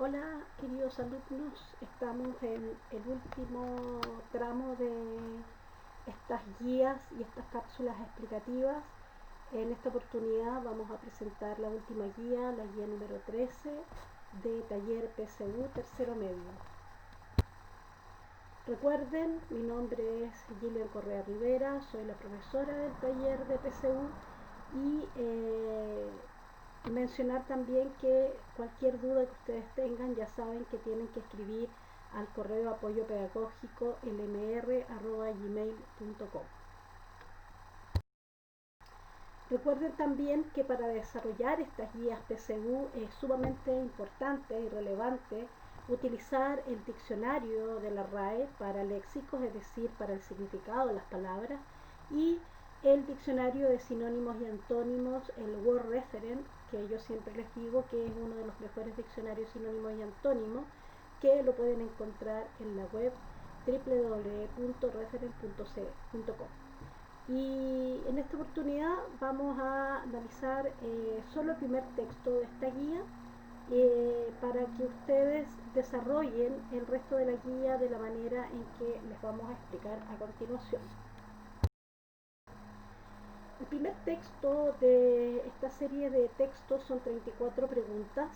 Hola queridos alumnos, estamos en el último tramo de estas guías y estas cápsulas explicativas. En esta oportunidad vamos a presentar la última guía, la guía número 13 de taller PSU tercero medio. Recuerden, mi nombre es Gillian Correa Rivera, soy la profesora del taller de PSU y mencionar también que cualquier duda que ustedes tengan ya saben que tienen que escribir al correo apoyo pedagógico lmr@gmail.com. Recuerden también que para desarrollar estas guías PSU es sumamente importante y relevante utilizar el diccionario de la RAE para léxicos, es decir, para el significado de las palabras, y el diccionario de sinónimos y antónimos, el Word Reference, que yo siempre les digo que es uno de los mejores diccionarios sinónimos y antónimos, que lo pueden encontrar en la web www.reference.com. Y en esta oportunidad vamos a analizar solo el primer texto de esta guía para que ustedes desarrollen el resto de la guía de la manera en que les vamos a explicar a continuación. El primer texto de esta serie de textos son 34 preguntas.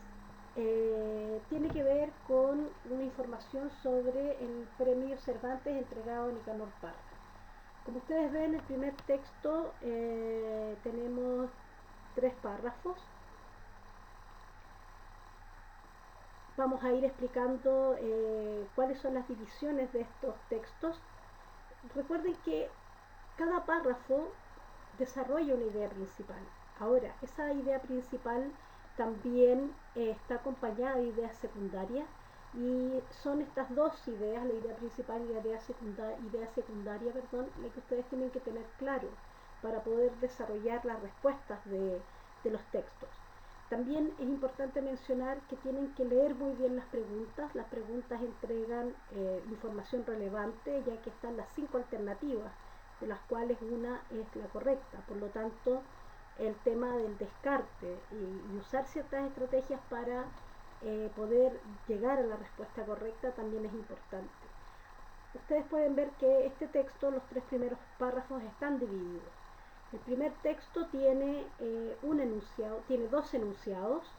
Tiene que ver con una información sobre el premio Cervantes entregado a Nicanor Parra. Como ustedes ven, el primer texto tenemos 3 párrafos. Vamos a ir explicando cuáles son las divisiones de estos textos. Recuerden que cada párrafo desarrolla una idea principal. Ahora, esa idea principal también está acompañada de ideas secundarias y son estas dos ideas, la idea principal y la idea secundaria, la que ustedes tienen que tener claro para poder desarrollar las respuestas de los textos. También es importante mencionar que tienen que leer muy bien las preguntas. Las preguntas entregan información relevante, ya que están las 5 alternativas, de las cuales una es la correcta. Por lo tanto, el tema del descarte y usar ciertas estrategias para poder llegar a la respuesta correcta también es importante. Ustedes pueden ver que este texto, los 3 primeros párrafos están divididos. El primer texto tiene tiene 2 enunciados.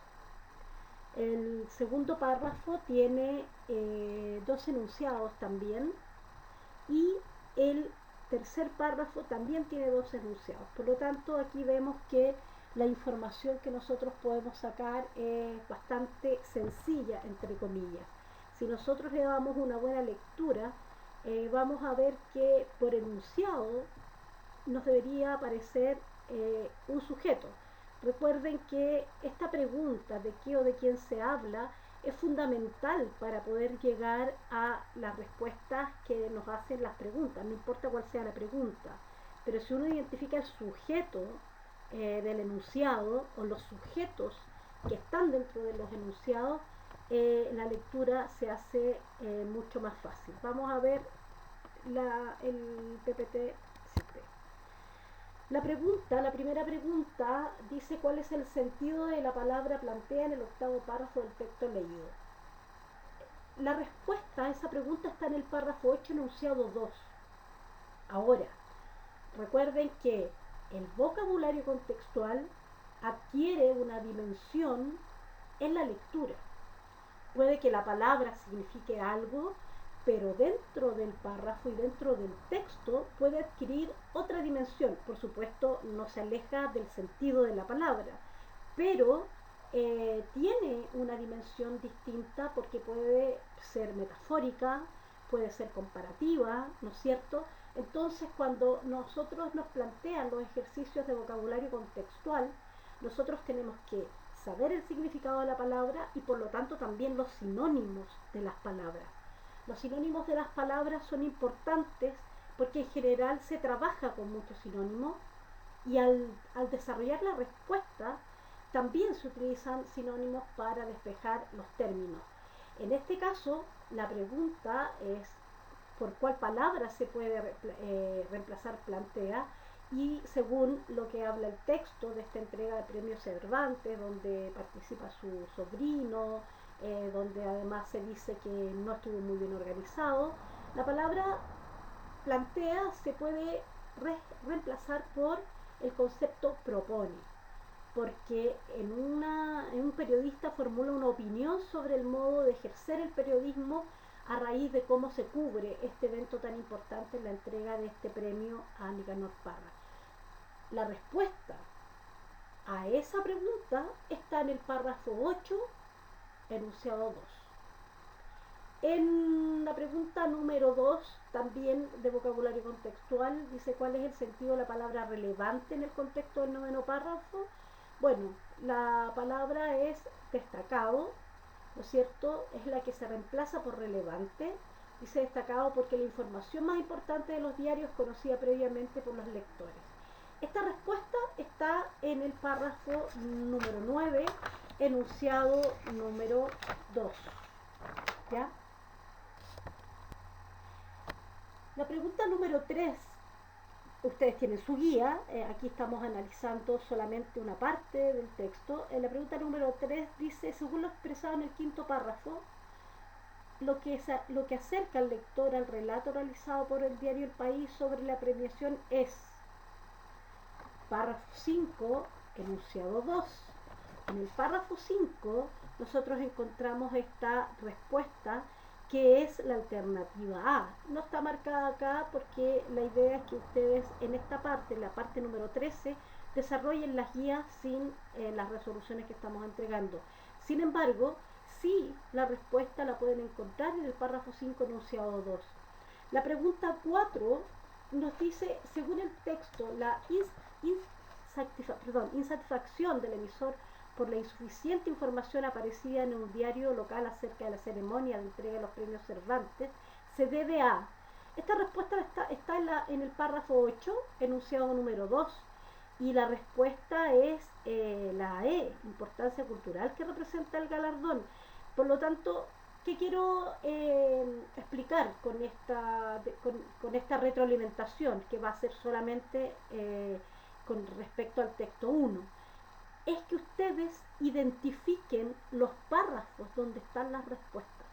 El segundo párrafo tiene 2 enunciados también. Y el tercer párrafo también tiene 2 enunciados. Por lo tanto, aquí vemos que la información que nosotros podemos sacar es bastante sencilla, entre comillas. Si nosotros le damos una buena lectura, vamos a ver que por enunciado nos debería aparecer un sujeto. Recuerden que esta pregunta de qué o de quién se habla es fundamental para poder llegar a las respuestas que nos hacen las preguntas, no importa cuál sea la pregunta. Pero si uno identifica el sujeto del enunciado o los sujetos que están dentro de los enunciados, la lectura se hace mucho más fácil. Vamos a ver el PPT. La primera pregunta dice cuál es el sentido de la palabra plantea en el octavo párrafo del texto leído. La respuesta a esa pregunta está en el párrafo 8, enunciado 2. Ahora, recuerden que el vocabulario contextual adquiere una dimensión en la lectura. Puede que la palabra signifique algo, pero dentro del párrafo y dentro del texto puede adquirir otra dimensión. Por supuesto, no se aleja del sentido de la palabra, pero tiene una dimensión distinta porque puede ser metafórica, puede ser comparativa, ¿no es cierto? Entonces, cuando nosotros nos plantean los ejercicios de vocabulario contextual, nosotros tenemos que saber el significado de la palabra y por lo tanto también los sinónimos de las palabras. Los sinónimos de las palabras son importantes porque en general se trabaja con muchos sinónimos y al desarrollar la respuesta también se utilizan sinónimos para despejar los términos. En este caso, la pregunta es por cuál palabra se puede reemplazar plantea, y según lo que habla el texto de esta entrega de premio Cervantes, donde participa su sobrino, donde además se dice que no estuvo muy bien organizado. La palabra plantea se puede reemplazar por el concepto propone, porque en un periodista formula una opinión sobre el modo de ejercer el periodismo a raíz de cómo se cubre este evento tan importante en la entrega de este premio a Nicanor Parra. La respuesta a esa pregunta está en el párrafo 8, enunciado 2. En la pregunta número 2, también de vocabulario contextual, dice cuál es el sentido de la palabra relevante en el contexto del noveno párrafo. Bueno, la palabra es destacado, ¿no es cierto? Es la que se reemplaza por relevante. Dice destacado porque la información más importante de los diarios es conocida previamente por los lectores. Esta respuesta está en el párrafo número 9, enunciado número 2. ¿Ya? La pregunta número 3, ustedes tienen su guía, aquí estamos analizando solamente una parte del texto. La pregunta número 3 dice, según lo expresado en el quinto párrafo, lo que acerca al lector al relato realizado por el diario El País sobre la premiación es, párrafo 5, enunciado 2. En el párrafo 5 nosotros encontramos esta respuesta que es la alternativa A. No está marcada acá porque la idea es que ustedes en esta parte, en la parte número 13, desarrollen las guías sin las resoluciones que estamos entregando. Sin embargo, sí, la respuesta la pueden encontrar en el párrafo 5, enunciado 2. La pregunta 4 nos dice, según el texto, la insatisfacción del emisor por la insuficiente información aparecida en un diario local acerca de la ceremonia de entrega de los premios Cervantes se debe a. Esta respuesta está en el párrafo 8, enunciado número 2, y la respuesta es la E, importancia cultural que representa el galardón. Por lo tanto, ¿qué quiero explicar con esta retroalimentación que va a ser solamente con respecto al texto 1? Es que ustedes identifiquen los párrafos donde están las respuestas.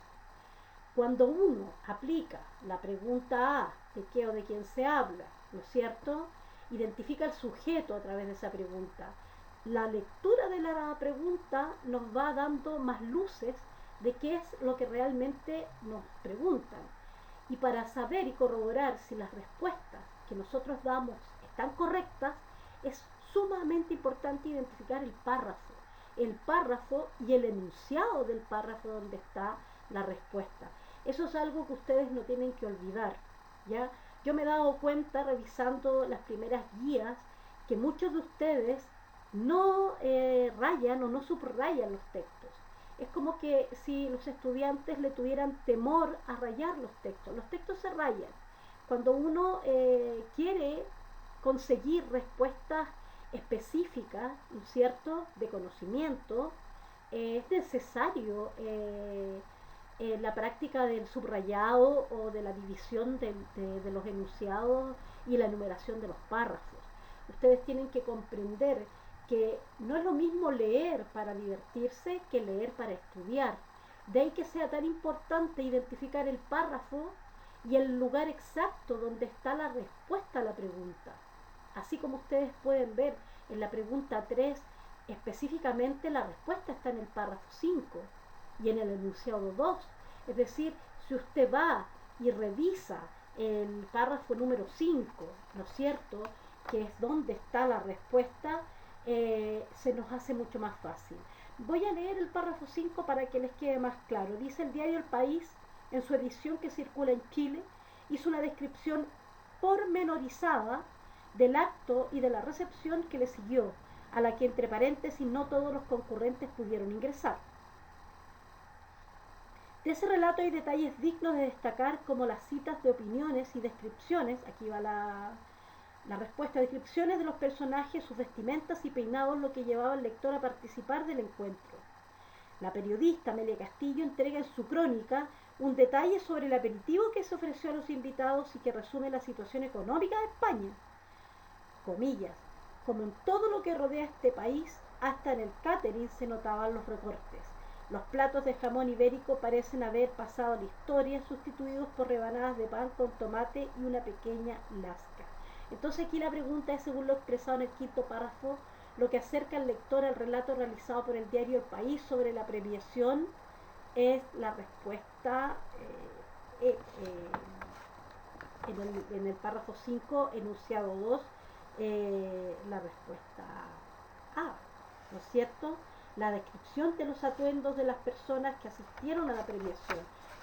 Cuando uno aplica la pregunta A, de qué o de quién se habla, ¿no es cierto? Identifica el sujeto a través de esa pregunta. La lectura de la pregunta nos va dando más luces de qué es lo que realmente nos preguntan. Y para saber y corroborar si las respuestas que nosotros damos están correctas, es sumamente importante identificar el párrafo y el enunciado del párrafo donde está la respuesta. Eso es algo que ustedes no tienen que olvidar, ¿ya? Yo me he dado cuenta revisando las primeras guías que muchos de ustedes no rayan o no subrayan los textos. Es como que si los estudiantes le tuvieran temor a rayar los textos. Los textos se rayan. Cuando uno quiere conseguir respuestas específicas, ¿no es cierto?, de conocimiento, es necesario la práctica del subrayado o de la división de los enunciados y la enumeración de los párrafos. Ustedes tienen que comprender que no es lo mismo leer para divertirse que leer para estudiar. De ahí que sea tan importante identificar el párrafo y el lugar exacto donde está la respuesta a la pregunta. Así como ustedes pueden ver en la pregunta 3, específicamente la respuesta está en el párrafo 5 y en el enunciado 2. Es decir, si usted va y revisa el párrafo número 5, ¿no es cierto?, que es donde está la respuesta, se nos hace mucho más fácil. Voy a leer el párrafo 5 para que les quede más claro. Dice: el diario El País, en su edición que circula en Chile, hizo una descripción pormenorizada del acto y de la recepción que le siguió, a la que entre paréntesis no todos los concurrentes pudieron ingresar. De ese relato hay detalles dignos de destacar, como las citas de opiniones y descripciones, aquí va la respuesta, descripciones de los personajes, sus vestimentas y peinados, lo que llevaba al lector a participar del encuentro. La periodista Amelia Castillo entrega en su crónica un detalle sobre el aperitivo que se ofreció a los invitados y que resume la situación económica de España. Comillas, como en todo lo que rodea a este país, hasta en el catering se notaban los recortes. Los platos de jamón ibérico parecen haber pasado a la historia, sustituidos por rebanadas de pan con tomate y una pequeña lasca. Entonces aquí la pregunta es, según lo expresado en el quinto párrafo, lo que acerca al lector al relato realizado por el diario El País sobre la premiación es la respuesta en el párrafo 5, enunciado 2, la respuesta A, ¿no es cierto? La descripción de los atuendos de las personas que asistieron a la premiación,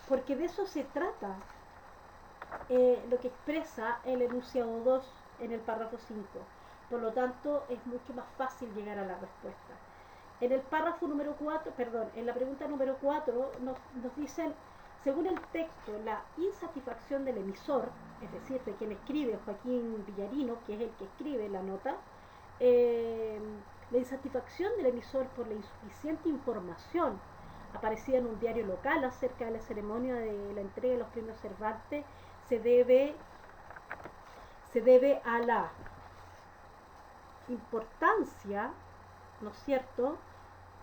porque de eso se trata lo que expresa el enunciado 2 en el párrafo 5. Por lo tanto, es mucho más fácil llegar a la respuesta. En el párrafo número 4, perdón, en la pregunta número 4 nos dicen, según el texto, la insatisfacción del emisor, es decir, de quien escribe, Joaquín Villarino, que es el que escribe la nota, eh, la insatisfacción del emisor por la insuficiente información aparecida en un diario local acerca de la ceremonia de la entrega de los premios Cervantes se debe a la importancia, ¿no es cierto?,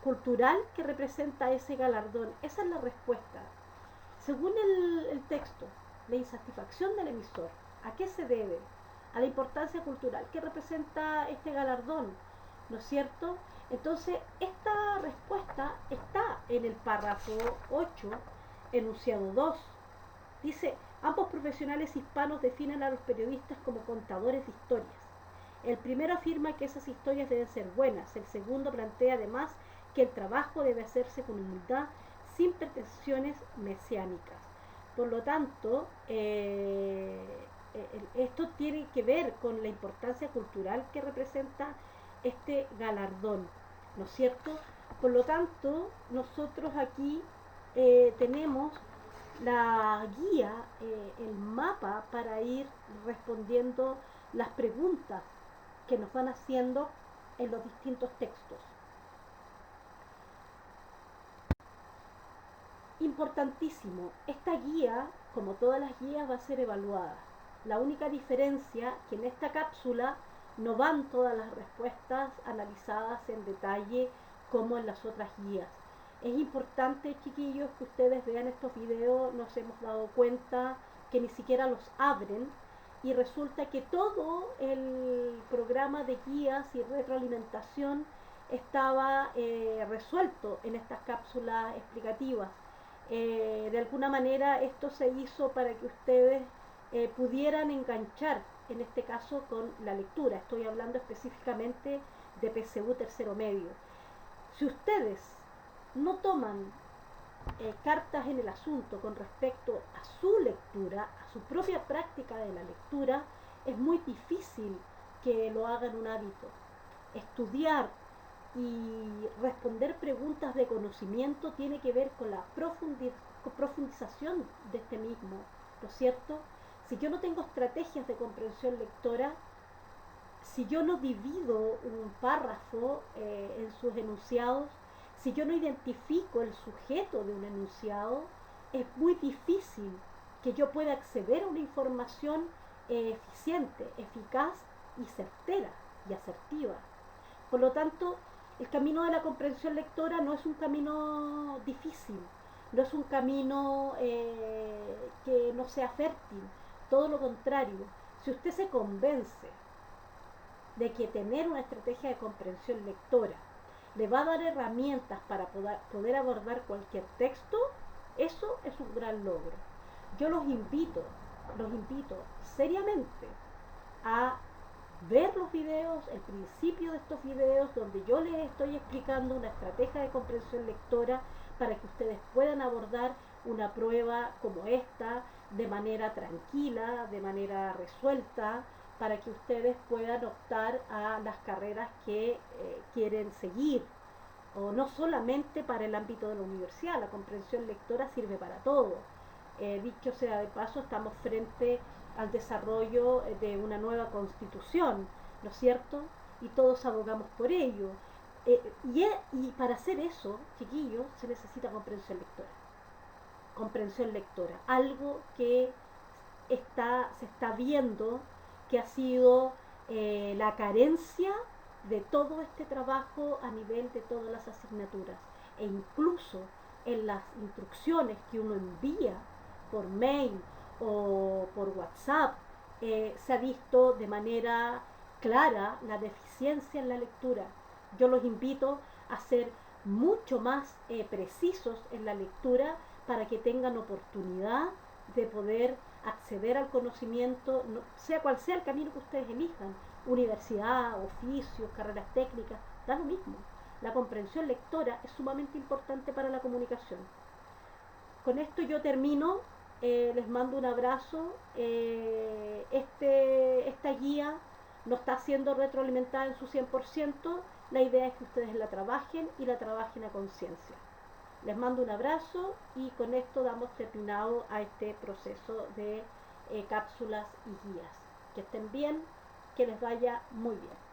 cultural que representa ese galardón. Esa es la respuesta. Según el texto, la insatisfacción del emisor, ¿a qué se debe? A la importancia cultural que representa este galardón, ¿no es cierto? Entonces, esta respuesta está en el párrafo 8, enunciado 2. Dice, ambos profesionales hispanos definen a los periodistas como contadores de historias. El primero afirma que esas historias deben ser buenas. El segundo plantea además que el trabajo debe hacerse con humildad, sin pretensiones mesiánicas. Por lo tanto, esto tiene que ver con la importancia cultural que representa este galardón, ¿no es cierto? Por lo tanto, nosotros aquí tenemos la guía, el mapa para ir respondiendo las preguntas que nos van haciendo en los distintos textos. Importantísimo, esta guía, como todas las guías, va a ser evaluada. La única diferencia es que en esta cápsula no van todas las respuestas analizadas en detalle como en las otras guías. Es importante, chiquillos, que ustedes vean estos videos. Nos hemos dado cuenta que ni siquiera los abren y resulta que todo el programa de guías y retroalimentación estaba resuelto en estas cápsulas explicativas. De alguna manera esto se hizo para que ustedes pudieran enganchar, en este caso con la lectura. Estoy hablando específicamente de PSU tercero medio. Si ustedes no toman cartas en el asunto con respecto a su lectura, a su propia práctica de la lectura, es muy difícil que lo hagan un hábito. Estudiar y responder preguntas de conocimiento tiene que ver con la profundización de este mismo, ¿no es cierto? Si yo no tengo estrategias de comprensión lectora, si yo no divido un párrafo en sus enunciados, si yo no identifico el sujeto de un enunciado, es muy difícil que yo pueda acceder a una información eficiente, eficaz y certera y asertiva. Por lo tanto, el camino de la comprensión lectora no es un camino difícil, no es un camino que no sea fértil, todo lo contrario. Si usted se convence de que tener una estrategia de comprensión lectora le va a dar herramientas para poder abordar cualquier texto, eso es un gran logro. Yo los invito seriamente a ver los videos, el principio de estos videos donde yo les estoy explicando una estrategia de comprensión lectora para que ustedes puedan abordar una prueba como esta de manera tranquila, de manera resuelta, para que ustedes puedan optar a las carreras que quieren seguir, o no solamente para el ámbito de la universidad. La comprensión lectora sirve para todo. Dicho sea de paso, estamos frente al desarrollo de una nueva constitución, ¿no es cierto? Y todos abogamos por ello. Y para hacer eso, chiquillos, se necesita comprensión lectora. Comprensión lectora, algo que se está viendo que ha sido la carencia de todo este trabajo a nivel de todas las asignaturas. e incluso en las instrucciones que uno envía por mail o por WhatsApp, se ha visto de manera clara la deficiencia en la lectura. Yo los invito a ser mucho más precisos en la lectura para que tengan oportunidad de poder acceder al conocimiento, no, sea cual sea el camino que ustedes elijan, universidad, oficios, carreras técnicas, da lo mismo. La comprensión lectora es sumamente importante para la comunicación. Con esto yo termino, les mando un abrazo. Esta guía no está siendo retroalimentada en su 100%, la idea es que ustedes la trabajen y la trabajen a conciencia. Les mando un abrazo y con esto damos terminado a este proceso de cápsulas y guías. Que estén bien, que les vaya muy bien.